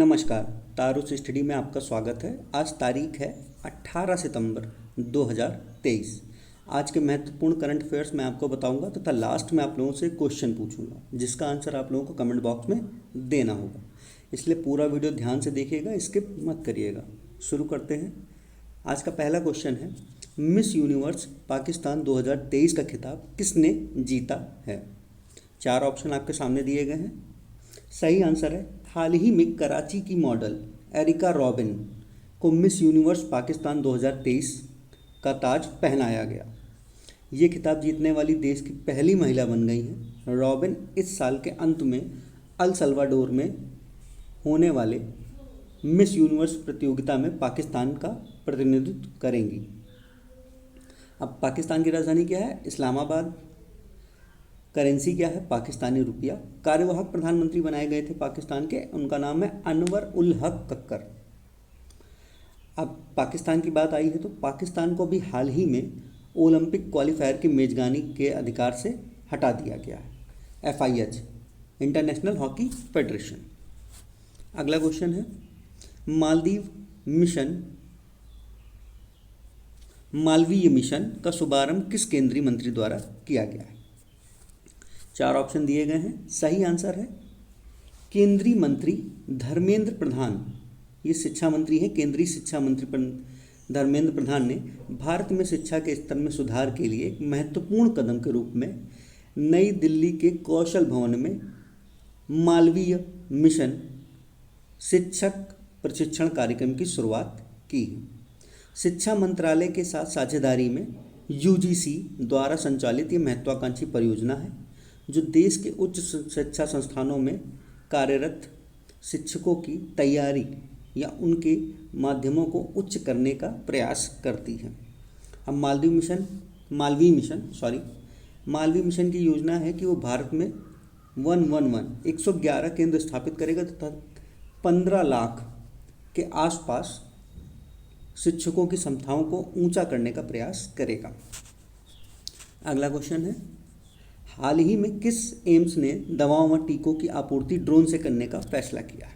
नमस्कार। तारुस स्टडी में आपका स्वागत है। आज तारीख है 18 सितंबर 2023। आज के महत्वपूर्ण करंट अफेयर्स मैं आपको बताऊंगा तथा लास्ट में आप लोगों से क्वेश्चन पूछूंगा जिसका आंसर आप लोगों को कमेंट बॉक्स में देना होगा। इसलिए पूरा वीडियो ध्यान से देखिएगा, स्किप मत करिएगा। शुरू करते हैं। आज का पहला क्वेश्चन है, मिस यूनिवर्स पाकिस्तान 2023 का खिताब किसने जीता है? 4 ऑप्शन आपके सामने दिए गए हैं। सही आंसर है, हाल ही में कराची की मॉडल एरिका रॉबिन को मिस यूनिवर्स पाकिस्तान 2023 का ताज पहनाया गया। ये खिताब जीतने वाली देश की पहली महिला बन गई हैं। रॉबिन इस साल के अंत में अल सल्वाडोर में होने वाले मिस यूनिवर्स प्रतियोगिता में पाकिस्तान का प्रतिनिधित्व करेंगी। अब पाकिस्तान की राजधानी क्या है? इस्लामाबाद। करेंसी क्या है? पाकिस्तानी रुपया। कार्यवाहक प्रधानमंत्री बनाए गए थे पाकिस्तान के, उनका नाम है अनवर उल हक कक्कर। अब पाकिस्तान की बात आई है तो पाकिस्तान को भी हाल ही में ओलंपिक क्वालिफायर की मेजबानी के अधिकार से हटा दिया गया है। FIH international hockey federation. अगला क्वेश्चन है, मालवीय मिशन का शुभारंभ किस केंद्रीय मंत्री द्वारा किया गया है? 4 ऑप्शन दिए गए हैं। सही आंसर है, केंद्रीय मंत्री धर्मेंद्र प्रधान। ये शिक्षा मंत्री है। केंद्रीय शिक्षा मंत्री धर्मेंद्र प्रधान ने भारत में शिक्षा के स्तर में सुधार के लिए एक महत्वपूर्ण कदम के रूप में नई दिल्ली के कौशल भवन में मालवीय मिशन शिक्षक प्रशिक्षण कार्यक्रम की शुरुआत की है। शिक्षा मंत्रालय के साथ साझेदारी में UGC द्वारा संचालित ये महत्वाकांक्षी परियोजना है जो देश के उच्च शिक्षा संस्थानों में कार्यरत शिक्षकों की तैयारी या उनके माध्यमों को उच्च करने का प्रयास करती है। अब मालवीय मिशन की योजना है कि वो भारत में 111 केंद्र स्थापित करेगा तथा 15 लाख के आसपास शिक्षकों की क्षमताओं को ऊंचा करने का प्रयास करेगा। अगला क्वेश्चन है, हाल ही में किस एम्स ने दवाओं व टीकों की आपूर्ति ड्रोन से करने का फैसला किया है?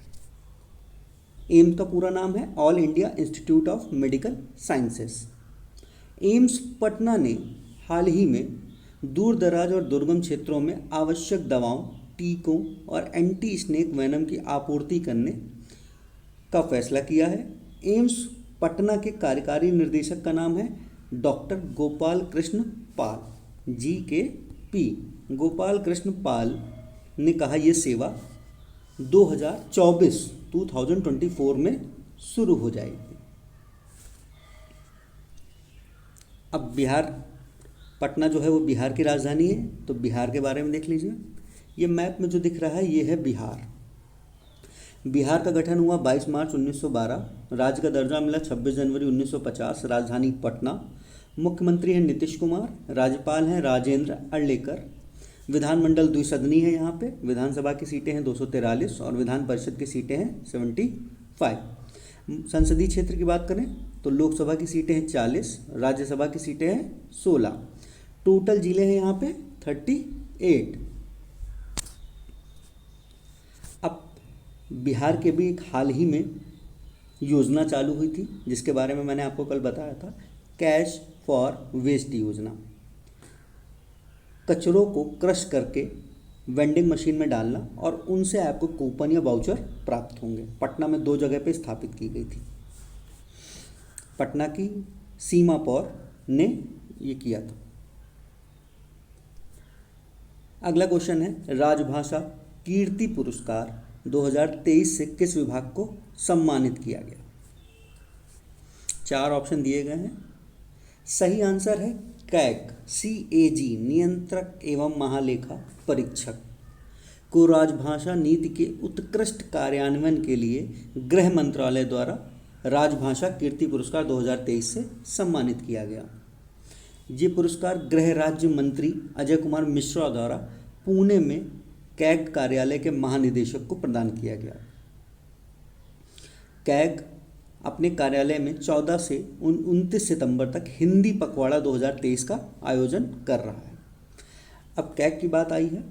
एम्स का पूरा नाम है all India institute of medical sciences. AIIMS Patna ने हाल ही में दूर दराज और दुर्गम क्षेत्रों में आवश्यक दवाओं, टीकों और एंटी स्नेक वेनम की आपूर्ति करने का फैसला किया है। एम्स पटना के कार्यकारी निर्देशक का नाम है डॉक्टर गोपाल कृष्ण पाल, GKP। गोपाल कृष्ण पाल ने कहा यह सेवा 2024 में शुरू हो जाएगी। अब बिहार, पटना जो है वो बिहार की राजधानी है, तो बिहार के बारे में देख लीजिए। ये मैप में जो दिख रहा है ये है बिहार। बिहार का गठन हुआ 22 मार्च 1912। राज्य का दर्जा मिला 26 जनवरी 1950। राजधानी पटना। मुख्यमंत्री हैं नीतीश कुमार। राज्यपाल हैं राजेंद्र अर्लेकर। विधानमंडल द्विसदनी है। यहाँ पे विधानसभा की सीटें हैं 243 और विधान परिषद की सीटें हैं 75। संसदीय क्षेत्र की बात करें तो लोकसभा की सीटें हैं 40, राज्यसभा की सीटें हैं 16। टोटल जिले हैं यहाँ पे 38। अब बिहार के भी एक हाल ही में योजना चालू हुई थी जिसके बारे में मैंने आपको कल बताया था, कैश फॉर वेस्ट योजना। कचरों को क्रश करके वेंडिंग मशीन में डालना और उनसे आपको कूपन या वाउचर प्राप्त होंगे। पटना में 2 जगह पे स्थापित की गई थी। पटना की सीमा पौर ने ये किया था। अगला क्वेश्चन है, राजभाषा कीर्ति पुरस्कार 2023 से किस विभाग को सम्मानित किया गया? 4 ऑप्शन दिए गए हैं। सही आंसर है कैग, CAG नियंत्रक एवं महालेखा परीक्षक को राजभाषा नीति के उत्कृष्ट कार्यान्वयन के लिए गृह मंत्रालय द्वारा राजभाषा कीर्ति पुरस्कार 2023 से सम्मानित किया गया। ये पुरस्कार गृह राज्य मंत्री अजय कुमार मिश्रा द्वारा पुणे में कैग कार्यालय के महानिदेशक को प्रदान किया गया। कैग अपने कार्यालय में 14 से 29 सितंबर तक हिंदी पखवाड़ा 2023 का आयोजन कर रहा है। अब कैग की बात आई है।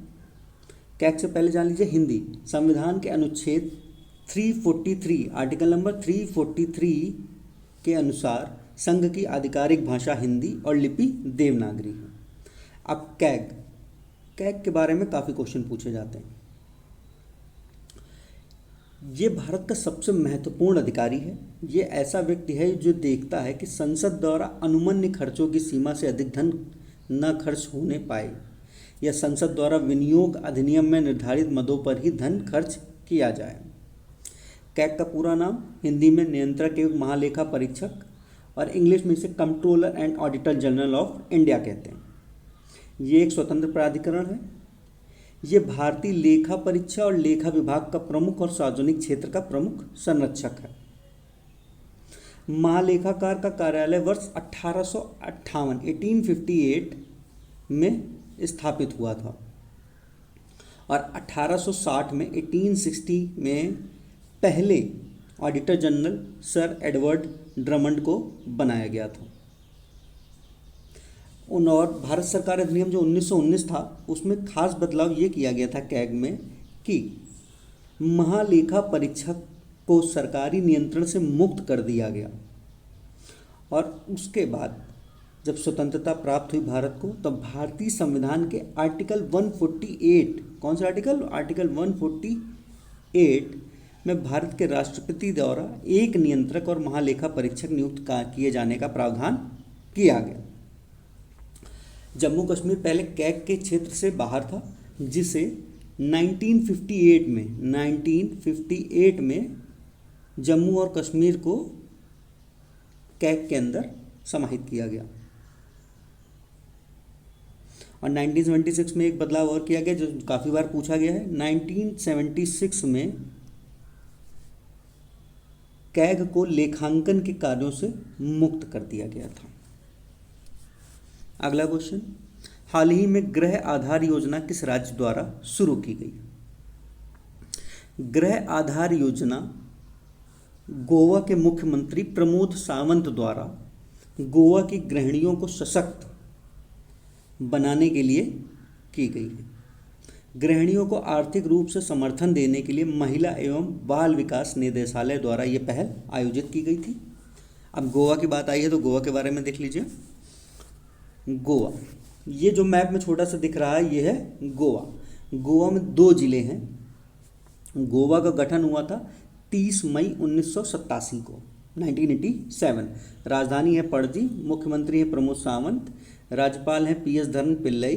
कैग से पहले जान लीजिए हिंदी। संविधान के अनुच्छेद 343 आर्टिकल नंबर 343 के अनुसार संघ की आधिकारिक भाषा हिंदी और लिपि देवनागरी है। अब कैग, कैग के बारे में काफ़ी क्वेश्चन पूछे जाते हैं। ये भारत का सबसे महत्वपूर्ण अधिकारी है। ये ऐसा व्यक्ति है जो देखता है कि संसद द्वारा अनुमन्य खर्चों की सीमा से अधिक धन न खर्च होने पाए या संसद द्वारा विनियोग अधिनियम में निर्धारित मदों पर ही धन खर्च किया जाए। कैग का पूरा नाम हिंदी में नियंत्रक एवं महालेखा परीक्षक और इंग्लिश में इसे controller and auditor general of India कहते हैं। ये एक स्वतंत्र प्राधिकरण है। ये भारतीय लेखा परीक्षा और लेखा विभाग का प्रमुख और सार्वजनिक क्षेत्र का प्रमुख संरक्षक है। महालेखाकार का कार्यालय वर्ष 1858 में स्थापित हुआ था और 1860 में 1860 में पहले auditor general sir Edward Drummond को बनाया गया था। और भारत सरकार अधिनियम जो 1919 था उसमें खास बदलाव ये किया गया था कैग में कि महालेखा परीक्षक को सरकारी नियंत्रण से मुक्त कर दिया गया। और उसके बाद जब स्वतंत्रता प्राप्त हुई भारत को, तब भारतीय संविधान के आर्टिकल 148, कौन सा आर्टिकल, आर्टिकल 148 में भारत के राष्ट्रपति द्वारा एक नियंत्रक और महालेखा परीक्षक नियुक्त किए जाने का प्रावधान किया गया। जम्मू कश्मीर पहले कैग के क्षेत्र से बाहर था, जिसे 1958 में जम्मू और कश्मीर को कैग के अंदर समाहित किया गया। और 1976 में एक बदलाव और किया गया जो काफ़ी बार पूछा गया है। 1976 में कैग को लेखांकन के कार्यों से मुक्त कर दिया गया था। अगला क्वेश्चन, हाल ही में गृह आधार योजना किस राज्य द्वारा शुरू की गई? गृह आधार योजना गोवा के मुख्यमंत्री प्रमोद सावंत द्वारा गोवा की गृहिणियों को सशक्त बनाने के लिए की गई है। गृहिणियों को आर्थिक रूप से समर्थन देने के लिए महिला एवं बाल विकास निदेशालय द्वारा ये पहल आयोजित की गई थी। अब गोवा की बात आई है तो गोवा के बारे में देख लीजिए। गोवा, ये जो मैप में छोटा सा दिख रहा है ये है गोवा। गोवा में 2 जिले हैं। गोवा का गठन हुआ था 30 मई 1987 को, 1987। राजधानी है पणजी, मुख्यमंत्री है प्रमोद सावंत, राज्यपाल हैं PS धर्म पिल्लई,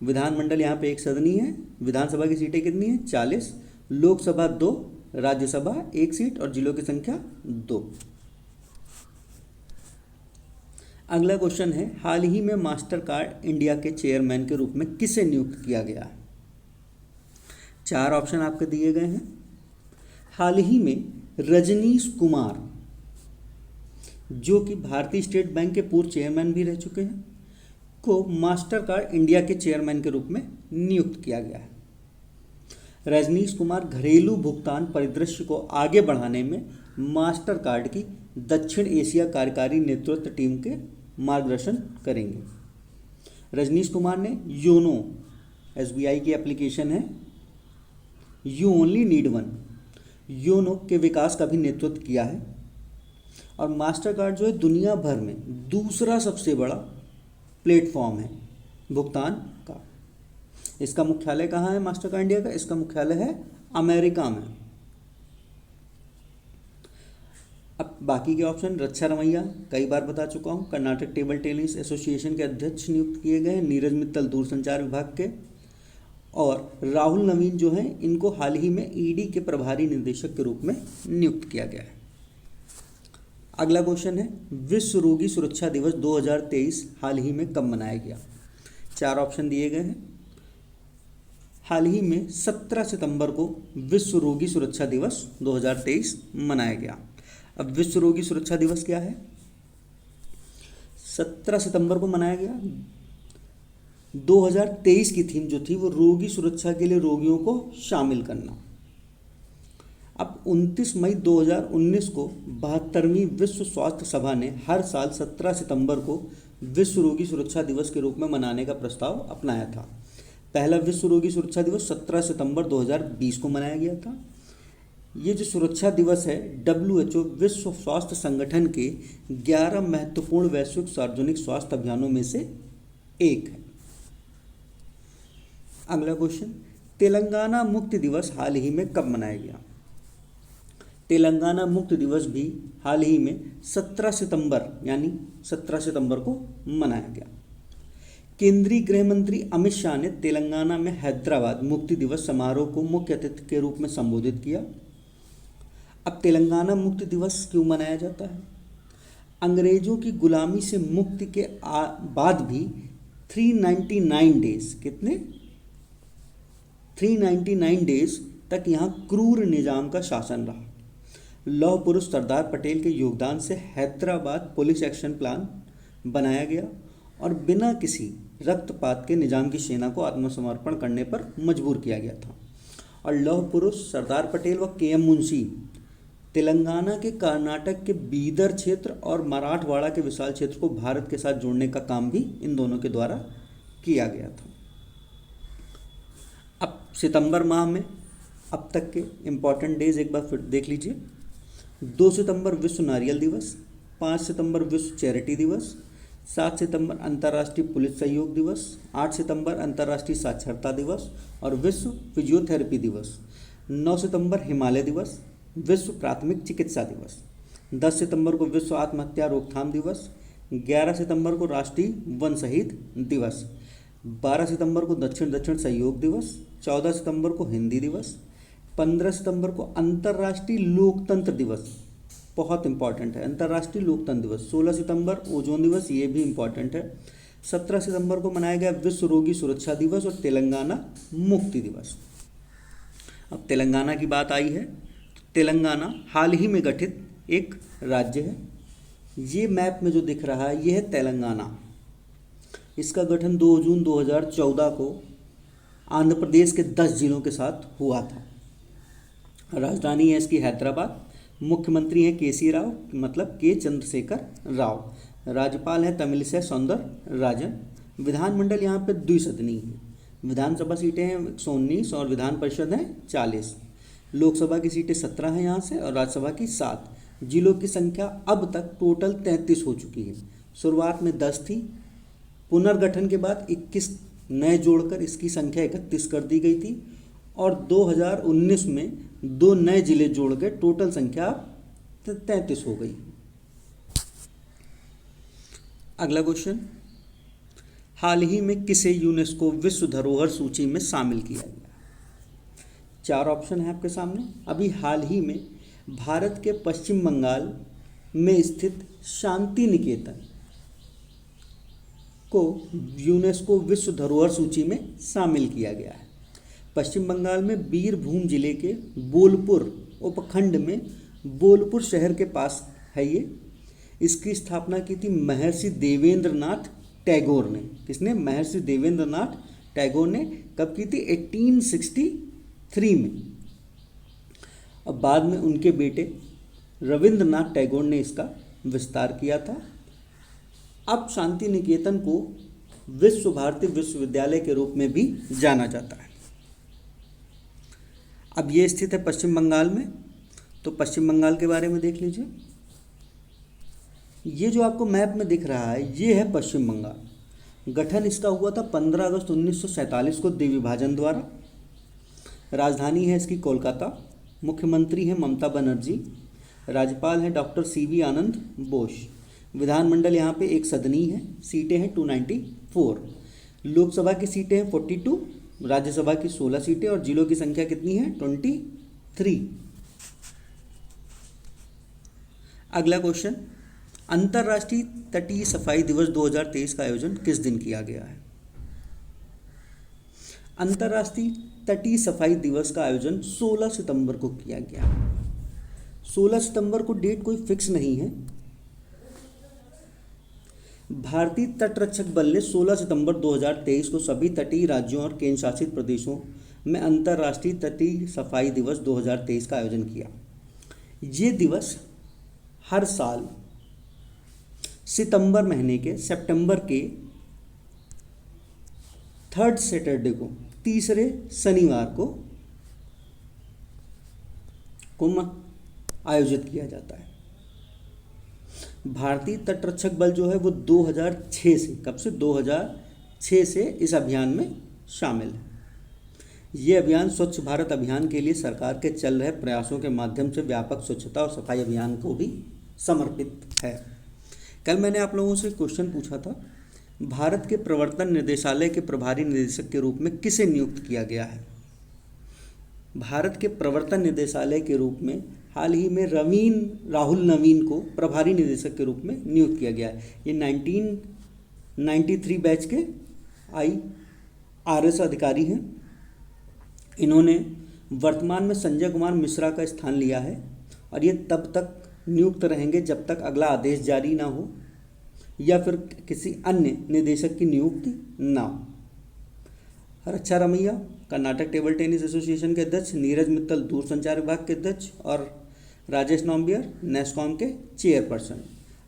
विधानमंडल यहाँ पे 1 सदनी है। विधानसभा की सीटें कितनी है? 40, लोकसभा 2, राज्यसभा 1 सीट और जिलों की संख्या 2। अगला क्वेश्चन है, हाल ही में मास्टर कार्ड इंडिया के चेयरमैन के रूप में किसे नियुक्त किया गया है? 4 ऑप्शन आपके दिए गए हैं। हाल ही में रजनीश कुमार, जो कि भारतीय स्टेट बैंक के पूर्व चेयरमैन भी रह चुके हैं, को मास्टर कार्ड इंडिया के चेयरमैन के रूप में नियुक्त किया गया है। रजनीश कुमार घरेलू भुगतान परिदृश्य को आगे बढ़ाने में मास्टर कार्ड की दक्षिण एशिया कार्यकारी नेतृत्व टीम के मार्गदर्शन करेंगे। रजनीश कुमार ने योनो, SBI की एप्लीकेशन है, you only need one, YONO के विकास का भी नेतृत्व किया है। और मास्टर कार्ड जो है दुनिया भर में दूसरा सबसे बड़ा प्लेटफॉर्म है भुगतान का। इसका मुख्यालय कहाँ है मास्टर कार्ड इंडिया का? इसका मुख्यालय है अमेरिका में। अब बाकी के ऑप्शन, रक्षा रमैया कई बार बता चुका हूँ, कर्नाटक टेबल टेनिस एसोसिएशन के अध्यक्ष नियुक्त किए गए हैं। नीरज मित्तल दूरसंचार विभाग के, और राहुल नवीन जो हैं इनको हाल ही में ED के प्रभारी निदेशक के रूप में नियुक्त किया गया है। अगला क्वेश्चन है, विश्व रोगी सुरक्षा दिवस 2023 हाल ही में कब मनाया गया? 4 ऑप्शन दिए गए हैं। हाल ही में 17 सितंबर को विश्व रोगी सुरक्षा दिवस 2023 मनाया गया। अब विश्व रोगी सुरक्षा दिवस क्या है? 17 सितंबर को मनाया गया। 2023 की थीम जो थी वो रोगी सुरक्षा के लिए रोगियों को शामिल करना। अब 29 मई 2019 को 72वीं विश्व स्वास्थ्य सभा ने हर साल 17 सितंबर को विश्व रोगी सुरक्षा दिवस के रूप में मनाने का प्रस्ताव अपनाया था। पहला विश्व रोगी सुरक्षा दिवस 17 सितंबर 2020 को मनाया गया था। ये जो सुरक्षा दिवस है WHO विश्व स्वास्थ्य संगठन के 11 महत्वपूर्ण वैश्विक सार्वजनिक स्वास्थ्य अभियानों में से एक है। अगला क्वेश्चन, तेलंगाना मुक्ति दिवस हाल ही में कब मनाया गया? तेलंगाना मुक्ति दिवस भी हाल ही में 17 सितंबर यानी 17 सितंबर को मनाया गया। केंद्रीय गृह मंत्री अमित शाह ने तेलंगाना में हैदराबाद मुक्ति दिवस समारोह को मुख्य अतिथि के रूप में संबोधित किया। अब तेलंगाना मुक्ति दिवस क्यों मनाया जाता है? अंग्रेजों की गुलामी से मुक्ति के बाद भी 399 डेज, कितने 399 डेज तक यहाँ क्रूर निजाम का शासन रहा। लौह पुरुष सरदार पटेल के योगदान से हैदराबाद पुलिस एक्शन प्लान बनाया गया और बिना किसी रक्तपात के निजाम की सेना को आत्मसमर्पण करने पर मजबूर किया गया था। और लौह पुरुष सरदार पटेल व KM मुंशी तेलंगाना के कर्नाटक के बीदर क्षेत्र और मराठवाड़ा के विशाल क्षेत्र को भारत के साथ जोड़ने का काम भी इन दोनों के द्वारा किया गया था। अब सितंबर माह में अब तक के इम्पॉर्टेंट डेज एक बार फिर देख लीजिए। 2 सितंबर विश्व नारियल दिवस, 5 सितंबर विश्व चैरिटी दिवस, 7 सितंबर अंतर्राष्ट्रीय पुलिस सहयोग दिवस, 8 सितंबर अंतर्राष्ट्रीय साक्षरता दिवस और विश्व फिजियोथेरेपी दिवस, 9 सितंबर हिमालय दिवस, विश्व प्राथमिक चिकित्सा दिवस, 10 सितंबर को विश्व आत्महत्या रोकथाम दिवस, 11 सितंबर को राष्ट्रीय वन शहीद दिवस, 12 सितंबर को दक्षिण दक्षिण सहयोग दिवस, 14 सितंबर को हिंदी दिवस, 15 सितंबर को अंतर्राष्ट्रीय लोकतंत्र दिवस, बहुत इंपॉर्टेंट है अंतर्राष्ट्रीय लोकतंत्र दिवस, 16 सितंबर ओजोन दिवस, ये भी इंपॉर्टेंट है, 17 सितंबर को मनाया गया विश्व रोगी सुरक्षा दिवस और तेलंगाना मुक्ति दिवस। अब तेलंगाना की बात आई है, तेलंगाना हाल ही में गठित एक राज्य है। ये मैप में जो दिख रहा है ये है तेलंगाना। इसका गठन 2 जून 2014 को आंध्र प्रदेश के 10 जिलों के साथ हुआ था। राजधानी है इसकी हैदराबाद, मुख्यमंत्री हैं KC राव मतलब के चंद्रशेखर राव, राज्यपाल हैं तमिलिसाई सौंदरराजन, विधानमंडल यहाँ पे द्विसदनी है, विधानसभा सीटें हैं 119 और विधान परिषद हैं 40, लोकसभा की सीटें 17 हैं यहाँ से और राज्यसभा की 7। जिलों की संख्या अब तक टोटल 33 हो चुकी है। शुरुआत में 10 थी, पुनर्गठन के बाद 21 नए जोड़कर इसकी संख्या 31 कर दी गई थी और 2019 में 2 नए जिले जोड़ के टोटल संख्या 33 हो गई। अगला क्वेश्चन, हाल ही में किसे यूनेस्को विश्व धरोहर सूची में शामिल किया गया? 4 ऑप्शन है आपके सामने। अभी हाल ही में भारत के पश्चिम बंगाल में स्थित शांति निकेतन को यूनेस्को विश्व धरोहर सूची में शामिल किया गया है। पश्चिम बंगाल में बीरभूम जिले के बोलपुर उपखंड में बोलपुर शहर के पास है ये। इसकी स्थापना की थी महर्षि देवेंद्र नाथ टैगोर ने। किसने? महर्षि देवेंद्र नाथ टैगोर ने। कब की थी? 1863 में। और बाद में उनके बेटे रविंद्रनाथ टैगोर ने इसका विस्तार किया था। अब शांति निकेतन को विश्व भारती विश्वविद्यालय के रूप में भी जाना जाता है। अब ये स्थित है पश्चिम बंगाल में, तो पश्चिम बंगाल के बारे में देख लीजिए। ये जो आपको मैप में दिख रहा है ये है पश्चिम बंगाल। गठन इसका हुआ था 15 अगस्त 1947 को द्विभाजन द्वारा। राजधानी है इसकी कोलकाता। मुख्यमंत्री हैं ममता बनर्जी। राज्यपाल हैं डॉक्टर CV आनंद बोस। विधानमंडल यहाँ पे एक सदनी है। सीटें हैं 294। लोकसभा की सीटें हैं 42, राज्यसभा की 16 सीटें और जिलों की संख्या कितनी है? 23। अगला क्वेश्चन, अंतर्राष्ट्रीय तटीय सफाई दिवस 2023 का आयोजन किस दिन किया गया है? अंतर्राष्ट्रीय तटीय सफाई दिवस का आयोजन 16 सितंबर को किया गया। 16 सितंबर को डेट कोई फिक्स नहीं है। भारतीय तटरक्षक बल ने 16 सितंबर 2023 को सभी तटीय राज्यों और केंद्र शासित प्रदेशों में अंतर्राष्ट्रीय तटीय सफाई दिवस 2023 का आयोजन किया। ये दिवस हर साल सितंबर महीने के सितंबर के 3rd सैटरडे को, तीसरे शनिवार को कुंभ आयोजित किया जाता है। भारतीय तटरक्षक बल जो है वो 2006 से, कब से, 2006 से इस अभियान में शामिल है। ये अभियान स्वच्छ भारत अभियान के लिए सरकार के चल रहे प्रयासों के माध्यम से व्यापक स्वच्छता और सफाई अभियान को भी समर्पित है। कल मैंने आप लोगों से क्वेश्चन पूछा था, भारत के प्रवर्तन निदेशालय के प्रभारी निदेशक के रूप में किसे नियुक्त किया गया है। भारत के प्रवर्तन निदेशालय के रूप में हाल ही में राहुल नवीन को प्रभारी निदेशक के रूप में नियुक्त किया गया है। ये 1993 बैच के IRS अधिकारी हैं। इन्होंने वर्तमान में संजय कुमार मिश्रा का स्थान लिया है और ये तब तक नियुक्त रहेंगे जब तक अगला आदेश जारी ना हो या फिर किसी अन्य निदेशक की नियुक्ति ना हो। Raksha Ramaiah Karnataka table tennis association के अध्यक्ष, नीरज मित्तल दूरसंचार विभाग के अध्यक्ष और राजेश नौम्बियर नेस्कॉम के चेयरपर्सन।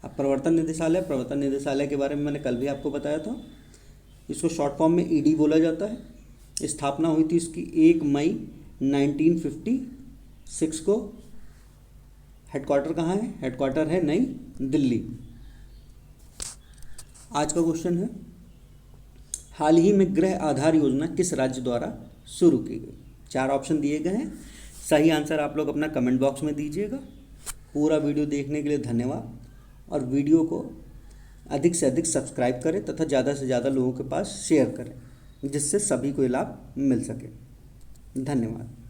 अब प्रवर्तन निदेशालय के बारे में मैंने कल भी आपको बताया था। इसको शॉर्ट फॉर्म में ED बोला जाता है। स्थापना हुई थी इसकी 1 मई 1956 को। हेडक्वार्टर कहाँ है? हेडक्वार्टर है नई दिल्ली। आज का क्वेश्चन है, हाल ही में गृह आधार योजना किस राज्य द्वारा शुरू की गई? 4 ऑप्शन दिए गए हैं। सही आंसर आप लोग अपना कमेंट बॉक्स में दीजिएगा। पूरा वीडियो देखने के लिए धन्यवाद और वीडियो को अधिक से अधिक सब्सक्राइब करें तथा ज़्यादा से ज़्यादा लोगों के पास शेयर करें जिससे सभी को लाभ मिल सके। धन्यवाद।